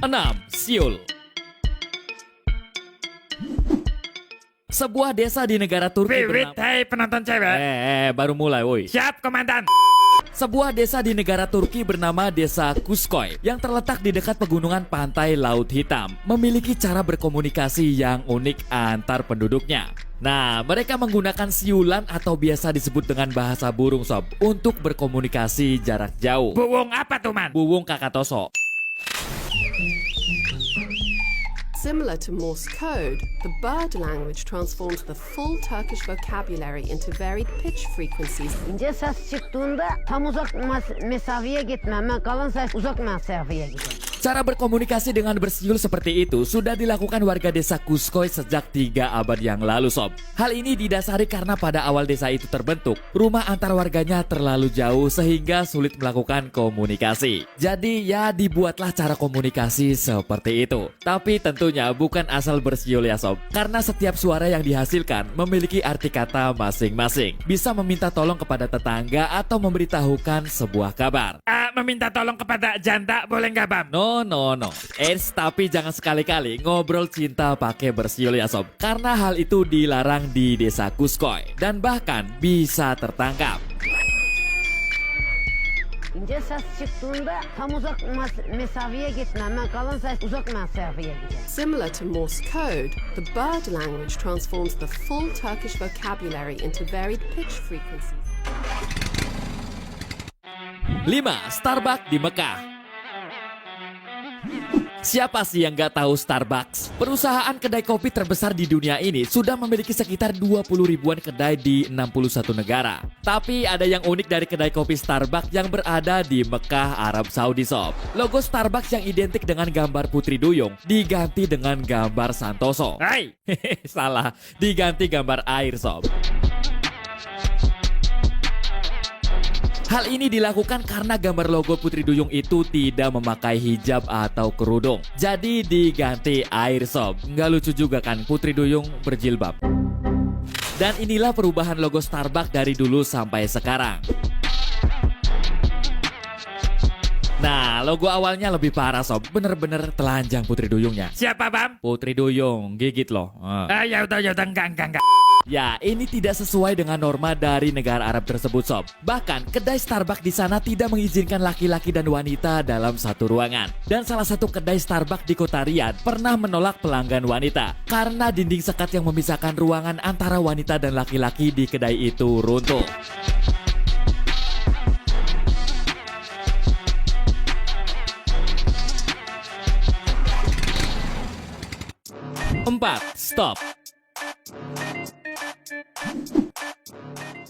6. Seoul. Sebuah desa di negara Turki Wiwit, bernama... hei penonton cewek. Baru mulai, woi. Siap, komandan. Sebuah desa di negara Turki bernama Desa Kuskoy yang terletak di dekat pegunungan pantai Laut Hitam memiliki cara berkomunikasi yang unik antar penduduknya. Nah, mereka menggunakan siulan atau biasa disebut dengan bahasa burung sob untuk berkomunikasi jarak jauh. Buwung apa tuh, man? Buwung kakatoso. Similar to Morse code, the bird language transforms the full Turkish vocabulary into varied pitch frequencies. İnce ses çıktığında tam uzak mesafeye gitmem, kalın ses uzak mesafeye gider. Cara berkomunikasi dengan bersiul seperti itu sudah dilakukan warga desa Kuskoy sejak 3 abad yang lalu sob. Hal ini didasari karena pada awal desa itu terbentuk, rumah antar warganya terlalu jauh sehingga sulit melakukan komunikasi. Jadi ya dibuatlah cara komunikasi seperti itu. Tapi tentunya bukan asal bersiul ya sob, karena setiap suara yang dihasilkan memiliki arti kata masing-masing. Bisa meminta tolong kepada tetangga atau memberitahukan sebuah kabar. Meminta tolong kepada janda boleh nggak, Bam? No. Tapi jangan sekali-kali ngobrol cinta pakai bersiul ya sob, karena hal itu dilarang di desa Kuskoy dan bahkan bisa tertangkap. İnce ses çıktığında tam uzak mesafeye gitmem, kalın ses uzak mesafeye gider. Similar to Morse code, the bird language transforms the full Turkish vocabulary into varied pitch frequencies. 5. Starbucks di Mekah. Siapa sih yang gak tahu Starbucks? Perusahaan kedai kopi terbesar di dunia ini sudah memiliki sekitar 20 ribuan kedai di 61 negara. Tapi ada yang unik dari kedai kopi Starbucks yang berada di Mekah, Arab Saudi sob. Logo Starbucks yang identik dengan gambar Putri Duyung diganti dengan gambar Santoso. Hai. Salah, diganti gambar air sob. Hal ini dilakukan karena gambar logo Putri Duyung itu tidak memakai hijab atau kerudung. Jadi diganti air sob. Nggak lucu juga kan Putri Duyung berjilbab. Dan inilah perubahan logo Starbucks dari dulu sampai sekarang. Nah, logo awalnya lebih parah sob. Bener-bener telanjang Putri Duyungnya. Siapa, Bam? Putri Duyung, gigit loh. Ya udah, enggak. Ya, ini tidak sesuai dengan norma dari negara Arab tersebut sob. Bahkan, kedai Starbucks di sana tidak mengizinkan laki-laki dan wanita dalam satu ruangan. Dan salah satu kedai Starbucks di kota Riyadh pernah menolak pelanggan wanita karena dinding sekat yang memisahkan ruangan antara wanita dan laki-laki di kedai itu runtuh. Empat, stop.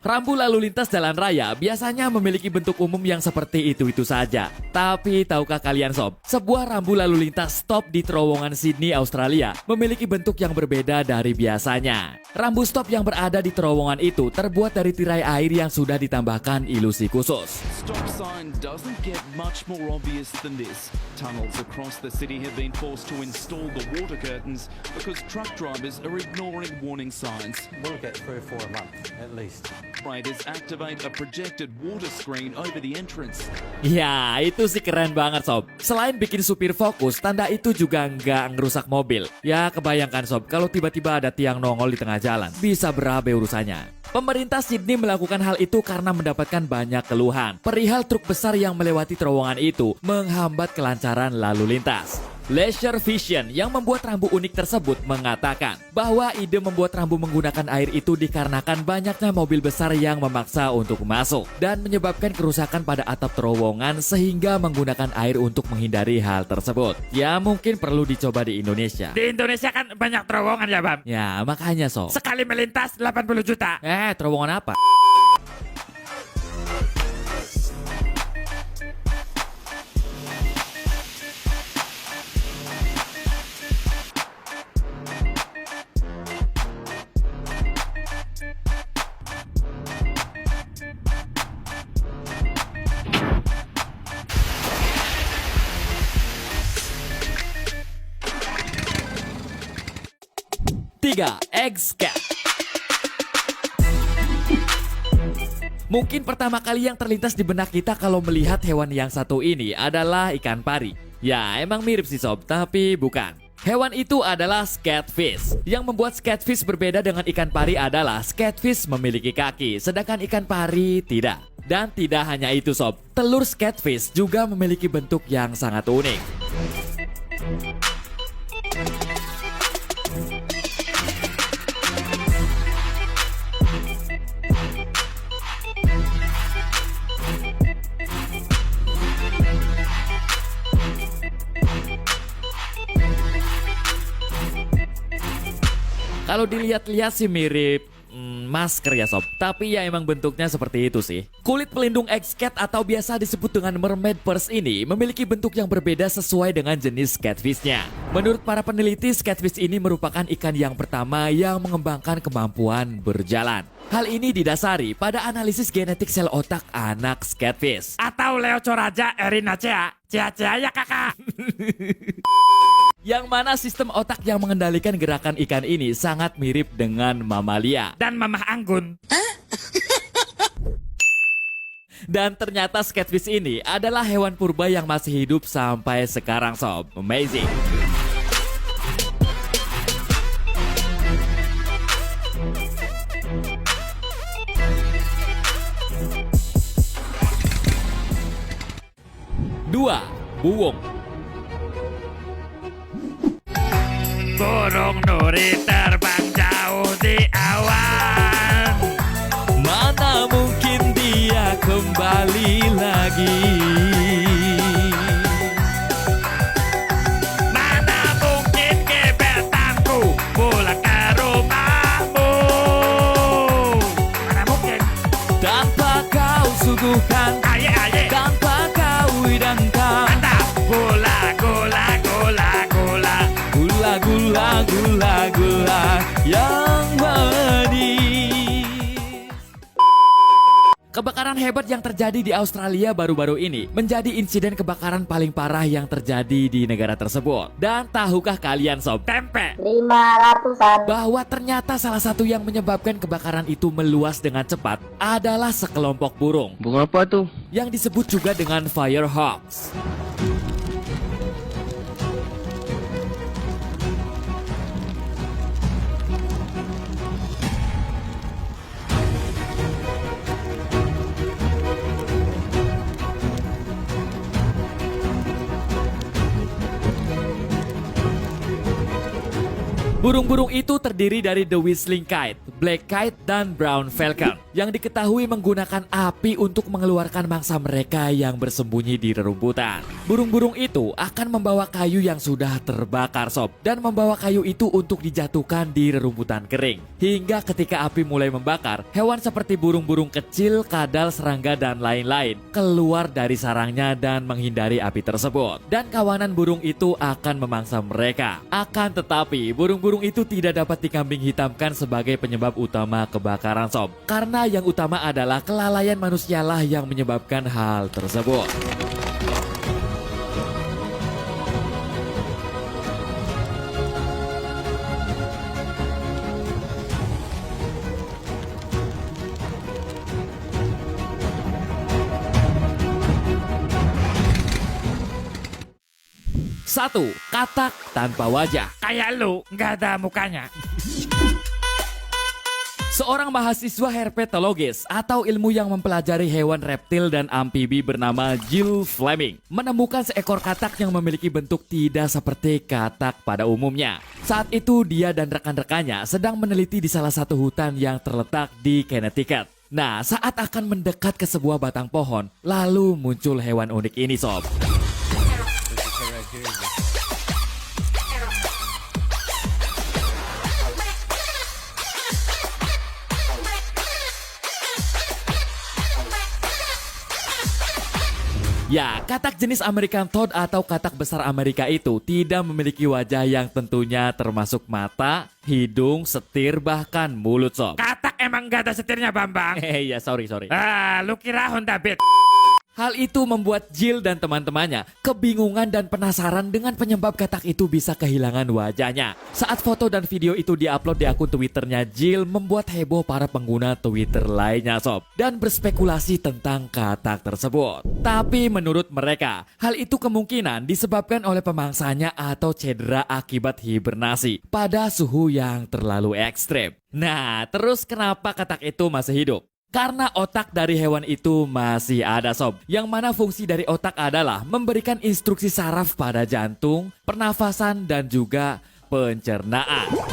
Rambu lalu lintas jalan raya biasanya memiliki bentuk umum yang seperti itu-itu saja. Tapi tahukah kalian sob, sebuah rambu lalu lintas stop di terowongan Sydney, Australia memiliki bentuk yang berbeda dari biasanya. Rambu stop yang berada di terowongan itu terbuat dari tirai air yang sudah ditambahkan ilusi khusus. Stop sign doesn't get much more obvious than this. Tunnels across the city have been forced to install the water curtains because truck drivers are ignoring warning signs. We'll get 3 or 4 a month, at least. Operators activate a projected water screen over the entrance. Ya, itu sih keren banget sob. Selain bikin supir fokus, tanda itu juga nggak ngerusak mobil. Ya, kebayangkan sob, kalau tiba-tiba ada tiang nongol di tengah jalan, bisa berabe urusannya. Pemerintah Sydney melakukan hal itu karena mendapatkan banyak keluhan perihal truk besar yang melewati terowongan itu menghambat kelancaran lalu lintas. Leisure Vision yang membuat rambu unik tersebut mengatakan bahwa ide membuat rambu menggunakan air itu dikarenakan banyaknya mobil besar yang memaksa untuk masuk dan menyebabkan kerusakan pada atap terowongan sehingga menggunakan air untuk menghindari hal tersebut. Ya mungkin perlu dicoba di Indonesia. Di Indonesia kan banyak terowongan ya, Bam? Ya makanya so. Sekali melintas 80 juta. Terowongan apa? Tiga, egg cat. Mungkin pertama kali yang terlintas di benak kita kalau melihat hewan yang satu ini adalah ikan pari. Ya, emang mirip sih sob, tapi bukan. Hewan itu adalah skatfish. Yang membuat skatfish berbeda dengan ikan pari adalah skatfish memiliki kaki, sedangkan ikan pari tidak. Dan tidak hanya itu sob, telur skatfish juga memiliki bentuk yang sangat unik. Kalau dilihat-lihat sih mirip masker ya sob, tapi ya emang bentuknya seperti itu sih. Kulit pelindung egg scat atau biasa disebut dengan mermaid purse ini memiliki bentuk yang berbeda sesuai dengan jenis catfishnya. Menurut para peneliti, catfish ini merupakan ikan yang pertama yang mengembangkan kemampuan berjalan. Hal ini didasari pada analisis genetik sel otak anak catfish. Atau Leo Coraja Erinacea. Cia-cia ya kakak. Yang mana sistem otak yang mengendalikan gerakan ikan ini sangat mirip dengan mamalia. Dan Mamah Anggun. Dan ternyata catfish ini adalah hewan purba yang masih hidup sampai sekarang sob. Amazing. Dua, buwung. Burung nuri terbang jauh di awan. Mana mungkin dia kembali lagi. Mana mungkin gebetanku pulang ke rumahmu. Mana mungkin. Tanpa kau suguhkan, Aye. tanpa kau hidangkan. Mantap. Gula, gula, gula, gula. Gula, gula, gula, gula yang manis. Kebakaran hebat yang terjadi di Australia baru-baru ini menjadi insiden kebakaran paling parah yang terjadi di negara tersebut. Dan tahukah kalian sob, Tempe. 500-an. bahwa ternyata salah satu yang menyebabkan kebakaran itu meluas dengan cepat adalah sekelompok burung. Bunga apa tuh? Yang disebut juga dengan firehawks. Burung-burung itu terdiri dari the whistling kite, black kite, dan brown falcon yang diketahui menggunakan api untuk mengeluarkan mangsa mereka yang bersembunyi di rerumputan. Burung-burung itu akan membawa kayu yang sudah terbakar sob dan membawa kayu itu untuk dijatuhkan di rerumputan kering. Hingga ketika api mulai membakar, hewan seperti burung-burung kecil, kadal, serangga, dan lain-lain keluar dari sarangnya dan menghindari api tersebut. Dan kawanan burung itu akan memangsa mereka. Akan tetapi, burung-burung itu tidak dapat dikambing hitamkan sebagai penyebab utama kebakaran sob. Karena yang utama adalah kelalaian manusialah yang menyebabkan hal tersebut. Satu, katak tanpa wajah. Kayak lu, nggak ada mukanya. Seorang mahasiswa herpetologis atau ilmu yang mempelajari hewan reptil dan amfibi bernama Jill Fleming menemukan seekor katak yang memiliki bentuk tidak seperti katak pada umumnya. Saat itu dia dan rekan-rekannya sedang meneliti di salah satu hutan yang terletak di Connecticut. Nah, saat akan mendekat ke sebuah batang pohon, lalu muncul hewan unik ini sob. Ya, katak jenis American Toad atau katak besar Amerika itu tidak memiliki wajah yang tentunya termasuk mata, hidung, setir, bahkan mulut sob. Katak emang nggak ada setirnya Bambang. Ya sorry. Lu kira Honda Beat. Hal itu membuat Jill dan teman-temannya kebingungan dan penasaran dengan penyebab katak itu bisa kehilangan wajahnya. Saat foto dan video itu diupload di akun Twitternya Jill, membuat heboh para pengguna Twitter lainnya sob, dan berspekulasi tentang katak tersebut. Tapi menurut mereka, hal itu kemungkinan disebabkan oleh pemangsanya atau cedera akibat hibernasi pada suhu yang terlalu ekstrim. Nah, terus kenapa katak itu masih hidup? Karena otak dari hewan itu masih ada sob, yang mana fungsi dari otak adalah memberikan instruksi saraf pada jantung, pernafasan, dan juga pencernaan.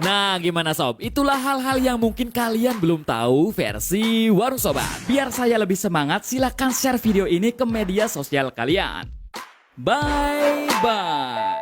Nah, gimana sob? Itulah hal-hal yang mungkin kalian belum tahu versi Warung Sobat. Biar saya lebih semangat, silakan share video ini ke media sosial kalian. Bye-bye.